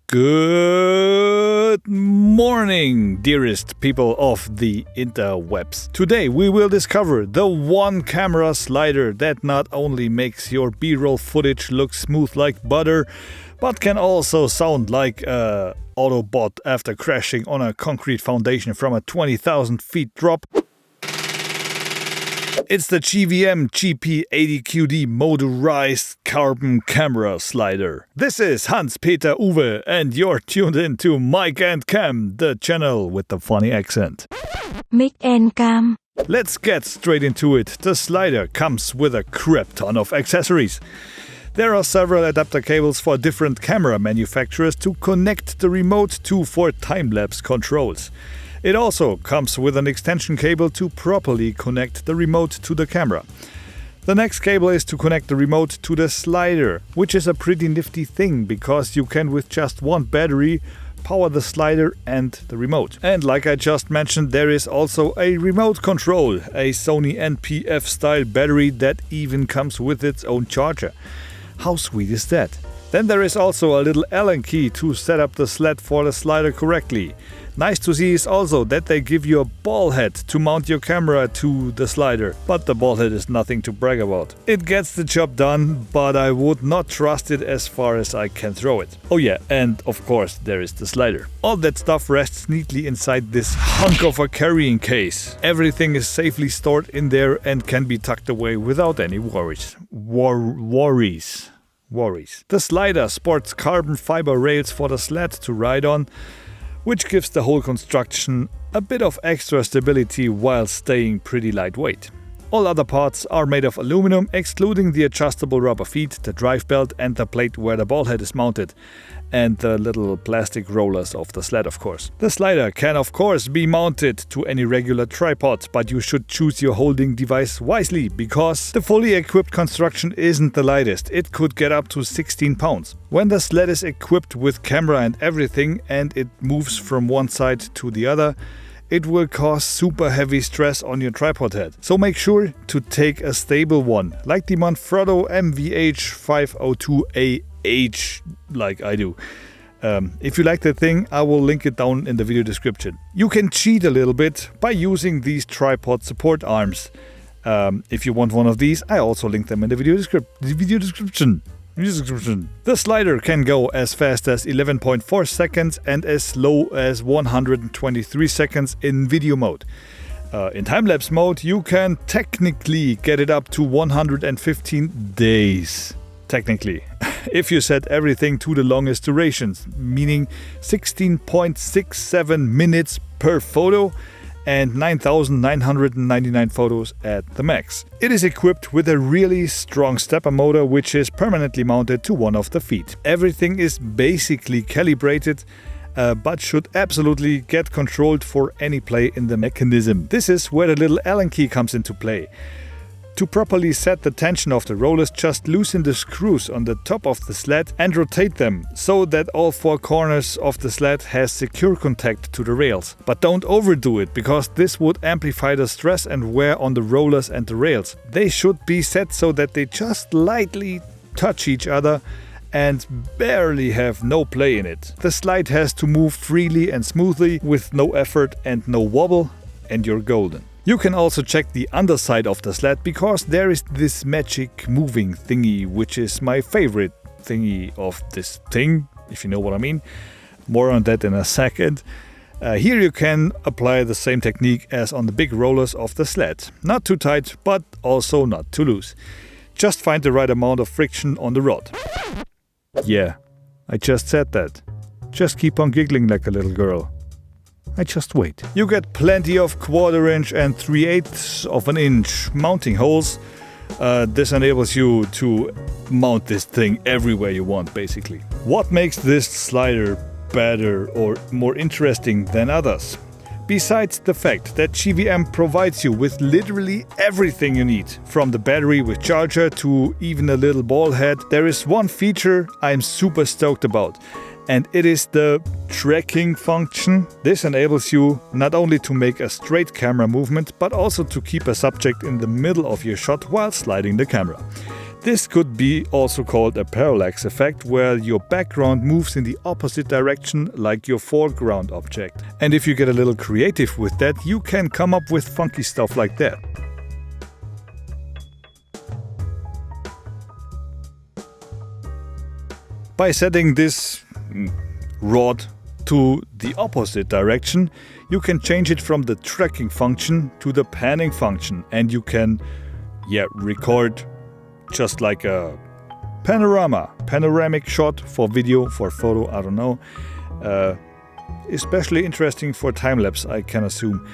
Good morning, dearest people of the interwebs. Today we will discover the one camera slider that not only makes your B-roll footage look smooth like butter, but can also sound like a Autobot after crashing on a concrete foundation from a 20,000 feet drop. It's the GVM GR-80 QD motorized carbon camera slider. This is Hans-Peter Uwe and you're tuned in to MicAndCam, the channel with the funny accent. MicAndCam. Let's get straight into it. The slider comes with a crap ton of accessories. There are several adapter cables for different camera manufacturers to connect the remote to for time-lapse controls. It also comes with an extension cable to properly connect the remote to the camera. The next cable is to connect the remote to the slider, which is a pretty nifty thing because you can with just one battery power the slider and the remote. And like I just mentioned, there is also a remote control, a Sony NPF style battery that even comes with its own charger. How sweet is that? Then there is also a little Allen key to set up the sled for the slider correctly. Nice to see is also that they give you a ball head to mount your camera to the slider, but the ball head is nothing to brag about. It gets the job done, but I would not trust it as far as I can throw it. Oh yeah, and of course there is the slider. All that stuff rests neatly inside this hunk of a carrying case. Everything is safely stored in there and can be tucked away without any worries. Worries. The slider sports carbon fiber rails for the sled to ride on, which gives the whole construction a bit of extra stability while staying pretty lightweight. All other parts are made of aluminum, excluding the adjustable rubber feet, the drive belt and the plate where the ball head is mounted, and the little plastic rollers of the sled, of course. The slider can of course be mounted to any regular tripod, but you should choose your holding device wisely because the fully equipped construction isn't the lightest. It could get up to 16 pounds. When the sled is equipped with camera and everything and it moves from one side to the other, it will cause super heavy stress on your tripod head. So make sure to take a stable one, like the Manfrotto MVH502AH, like I do. If you like the thing, I will link it down in the video description. You can cheat a little bit by using these tripod support arms. If you want one of these, I also link them in the video description. The slider can go as fast as 11.4 seconds and as low as 123 seconds in video mode. In time-lapse mode, you can technically get it up to 115 days. Technically. If you set everything to the longest durations, meaning 16.67 minutes per photo and 9,999 photos at the max. It is equipped with a really strong stepper motor which is permanently mounted to one of the feet. Everything is basically calibrated, but should absolutely get controlled for any play in the mechanism. This is where the little Allen key comes into play. To properly set the tension of the rollers, just loosen the screws on the top of the sled and rotate them so that all four corners of the sled has secure contact to the rails. But don't overdo it, because this would amplify the stress and wear on the rollers and the rails. They should be set so that they just lightly touch each other and barely have no play in it. The slide has to move freely and smoothly with no effort and no wobble, and you're golden. You can also check the underside of the sled because there is this magic moving thingy, which is my favorite thingy of this thing, if you know what I mean. More on that in a second. Here you can apply the same technique as on the big rollers of the sled. Not too tight, but also not too loose. Just find the right amount of friction on the rod. Yeah, I just said that. Just keep on giggling like a little girl. I just wait. You get plenty of 1/4 inch and 3/8 of an inch mounting holes. This enables you to mount this thing everywhere you want, basically. What makes this slider better or more interesting than others? Besides the fact that GVM provides you with literally everything you need, from the battery with charger to even a little ball head, there is one feature I'm super stoked about. And it is the tracking function. This enables you not only to make a straight camera movement, but also to keep a subject in the middle of your shot while sliding the camera. This could be also called a parallax effect, where your background moves in the opposite direction like your foreground object. And if you get a little creative with that, you can come up with funky stuff like that. By setting this rod to the opposite direction, you can change it from the tracking function to the panning function, and you can record just like a panoramic shot for video, for photo, I don't know. Especially interesting for time-lapse, I can assume.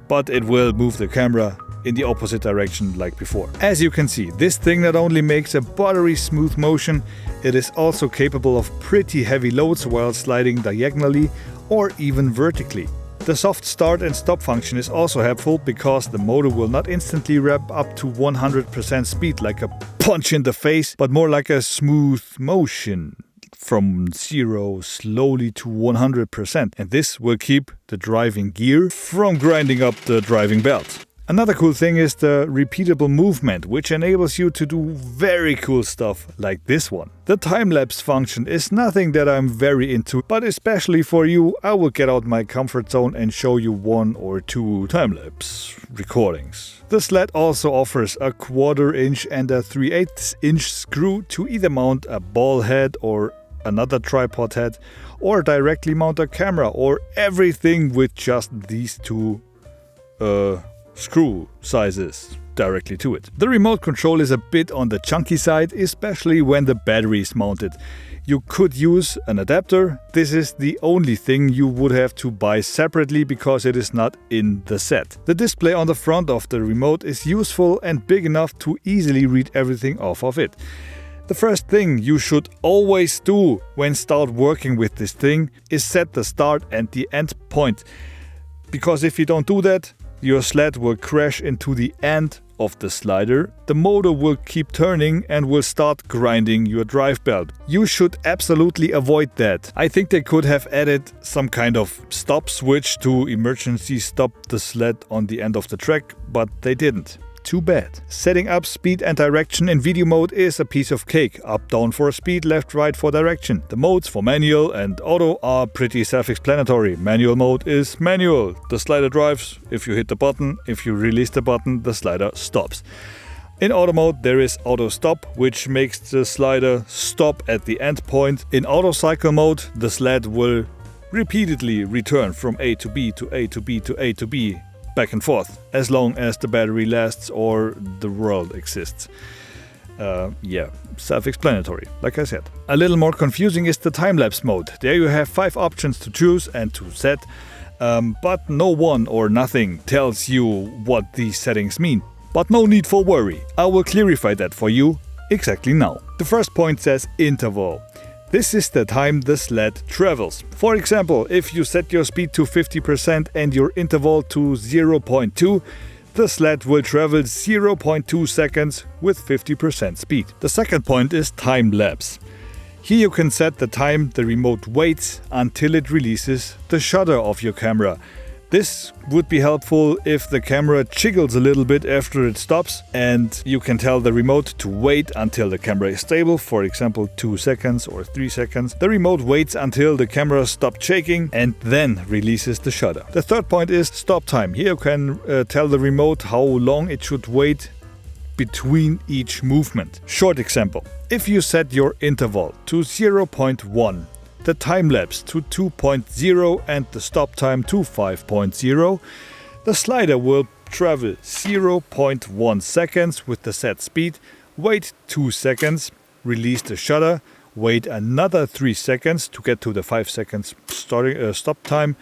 But it will move the camera in the opposite direction like before. As you can see, this thing not only makes a buttery smooth motion, it is also capable of pretty heavy loads while sliding diagonally or even vertically. The soft start and stop function is also helpful because the motor will not instantly rev up to 100% speed like a punch in the face, but more like a smooth motion from 0 slowly to 100%, and this will keep the driving gear from grinding up the driving belt. Another cool thing is the repeatable movement, which enables you to do very cool stuff like this one. The time-lapse function is nothing that I'm very into, but especially for you, I will get out my comfort zone and show you 1 or 2 time-lapse recordings. The sled also offers a 1/4 inch and a 3/8 inch screw to either mount a ball head or another tripod head, or directly mount a camera, or everything with just these 2 screw sizes directly to it. The remote control is a bit on the chunky side, especially when the battery is mounted. You could use an adapter. This is the only thing you would have to buy separately because it is not in the set. The display on the front of the remote is useful and big enough to easily read everything off of it. The first thing you should always do when start working with this thing is set the start and the end point. Because if you don't do that, your sled will crash into the end of the slider, the motor will keep turning and will start grinding your drive belt. You should absolutely avoid that. I think they could have added some kind of stop switch to emergency stop the sled on the end of the track, but they didn't. Too bad. Setting up speed and direction in video mode is a piece of cake. Up, down for speed, left, right for direction. The modes for manual and auto are pretty self-explanatory. Manual mode is manual. The slider drives. If you hit the button, if you release the button, the slider stops. In auto mode there is auto stop, which makes the slider stop at the end point. In auto cycle mode the sled will repeatedly return from A to B to A to B to A to B, back and forth, as long as the battery lasts or the world exists. Self-explanatory, like I said. A little more confusing is the time-lapse mode. There you have 5 options to choose and to set, but no one or nothing tells you what these settings mean. But no need for worry, I will clarify that for you exactly now. The first point says interval. This is the time the sled travels. For example, if you set your speed to 50% and your interval to 0.2, the sled will travel 0.2 seconds with 50% speed. The second point is time-lapse. Here you can set the time the remote waits until it releases the shutter of your camera. This would be helpful if the camera jiggles a little bit after it stops, and you can tell the remote to wait until the camera is stable, for example 2 seconds or 3 seconds. The remote waits until the camera stops shaking and then releases the shutter. The third point is stop time. Here you can tell the remote how long it should wait between each movement. Short example. If you set your interval to 0.1, the time-lapse to 2.0 and the stop time to 5.0, the slider will travel 0.1 seconds with the set speed, wait 2 seconds, release the shutter, wait another 3 seconds to get to the 5 seconds stop time,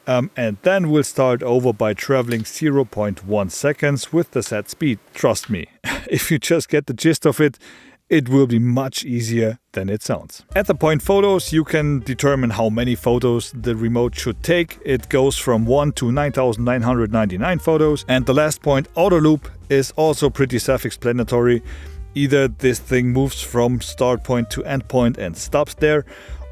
and then we'll start over by traveling 0.1 seconds with the set speed. Trust me, if you just get the gist of it, it will be much easier than it sounds. At the point photos, you can determine how many photos the remote should take. It goes from 1 to 9,999 photos. And the last point, auto loop, is also pretty self-explanatory. Either this thing moves from start point to end point and stops there,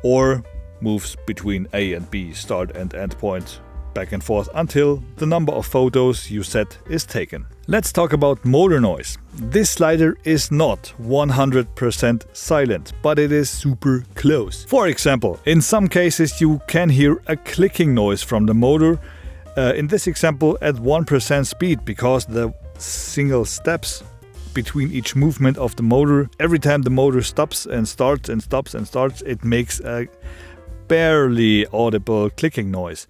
or moves between A and B, start and end point, back and forth until the number of photos you set is taken. Let's talk about motor noise. This slider is not 100% silent, but it is super close. For example, in some cases you can hear a clicking noise from the motor. In this example at 1% speed, because the single steps between each movement of the motor, every time the motor stops and starts and stops and starts, it makes a barely audible clicking noise.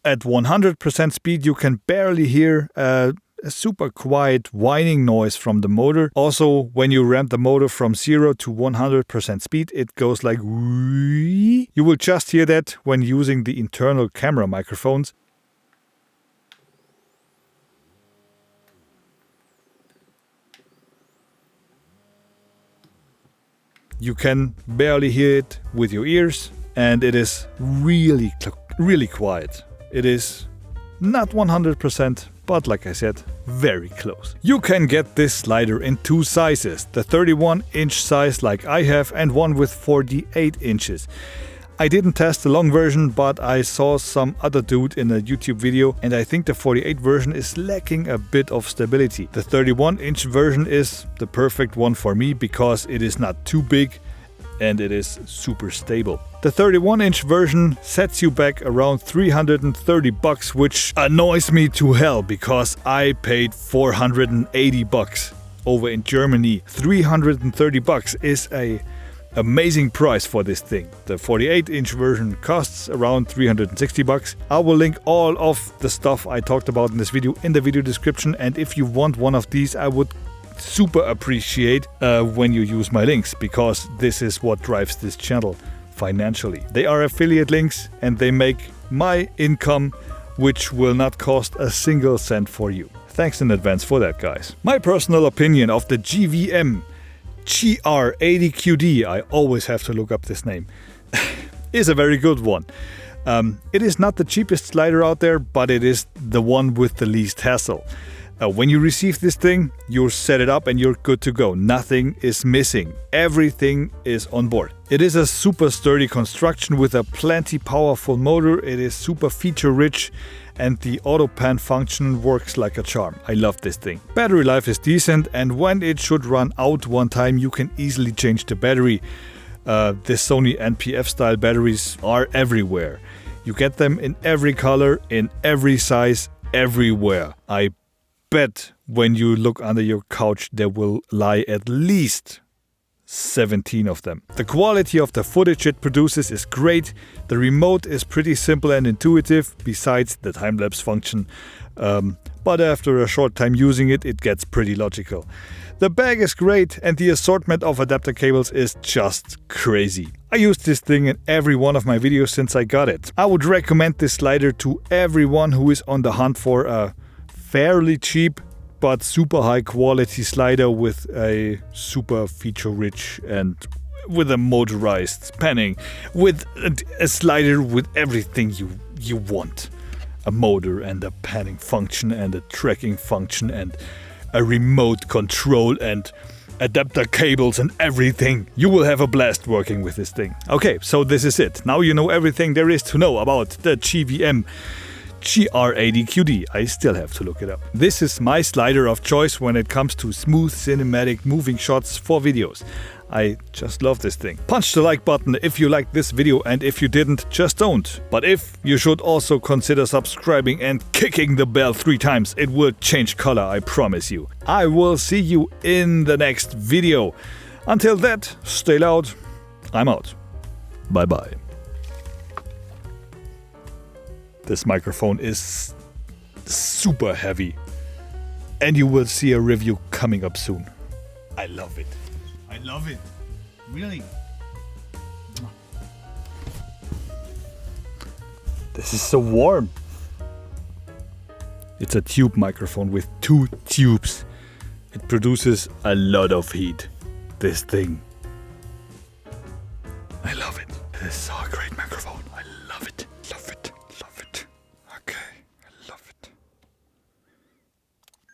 At 100% speed you can barely hear a super quiet whining noise from the motor. Also, when you ramp the motor from 0 to 100% speed, it goes like whee. You will just hear that when using the internal camera microphones. You can barely hear it with your ears, and it is really quiet. It is not 100%, but like I said, very close. You can get this slider in two sizes, the 31-inch size like I have and one with 48 inches. I didn't test the long version, but I saw some other dude in a YouTube video, and I think the 48 version is lacking a bit of stability. The 31-inch version is the perfect one for me because it is not too big and it is super stable. The 31-inch version sets you back around $330, which annoys me to hell because I paid $480 over in Germany. $330 is a amazing price for this thing. The 48-inch version costs around $360. I will link all of the stuff I talked about in this video in the video description, and if you want one of these, I would super appreciate when you use my links, because this is what drives this channel financially. They are affiliate links and they make my income, which will not cost a single cent for you. Thanks in advance for that, guys. My personal opinion of the GVM GR-80 QD, I always have to look up this name, is a very good one. It is not the cheapest slider out there, but it is the one with the least hassle. When you receive this thing, you set it up and you're good to go. Nothing is missing. Everything is on board. It is a super sturdy construction with a plenty powerful motor. It is super feature rich and the auto pan function works like a charm. I love this thing. Battery life is decent, and when it should run out one time, you can easily change the battery. The Sony NPF style batteries are everywhere. You get them in every color, in every size, everywhere. I bet when you look under your couch there will lie at least 17 of them. The quality of the footage it produces is great. The remote is pretty simple and intuitive, besides the time-lapse function. But after a short time using it, it gets pretty logical. The bag is great and the assortment of adapter cables is just crazy. I used this thing in every one of my videos since I got it. I would recommend this slider to everyone who is on the hunt for a fairly cheap but super high quality slider with a super feature rich and with a motorized panning, with a slider with everything you want. A motor and a panning function and a tracking function and a remote control and adapter cables and everything. You will have a blast working with this thing. Okay, so this is it. Now you know everything there is to know about the GVM GR-80 QD. I still have to look it up. This is my slider of choice when it comes to smooth cinematic moving shots for videos. I just love this thing. Punch the like button if you liked this video, and if you didn't, just don't. But if, you should also consider subscribing and kicking the bell 3 times. It will change color, I promise you. I will see you in the next video. Until that, stay loud. I'm out. Bye bye. This microphone is super heavy, and you will see a review coming up soon. I love it. I love it. Really. This is so warm. It's a tube microphone with 2 tubes. It produces a lot of heat. This thing. I love it. It is so a great microphone.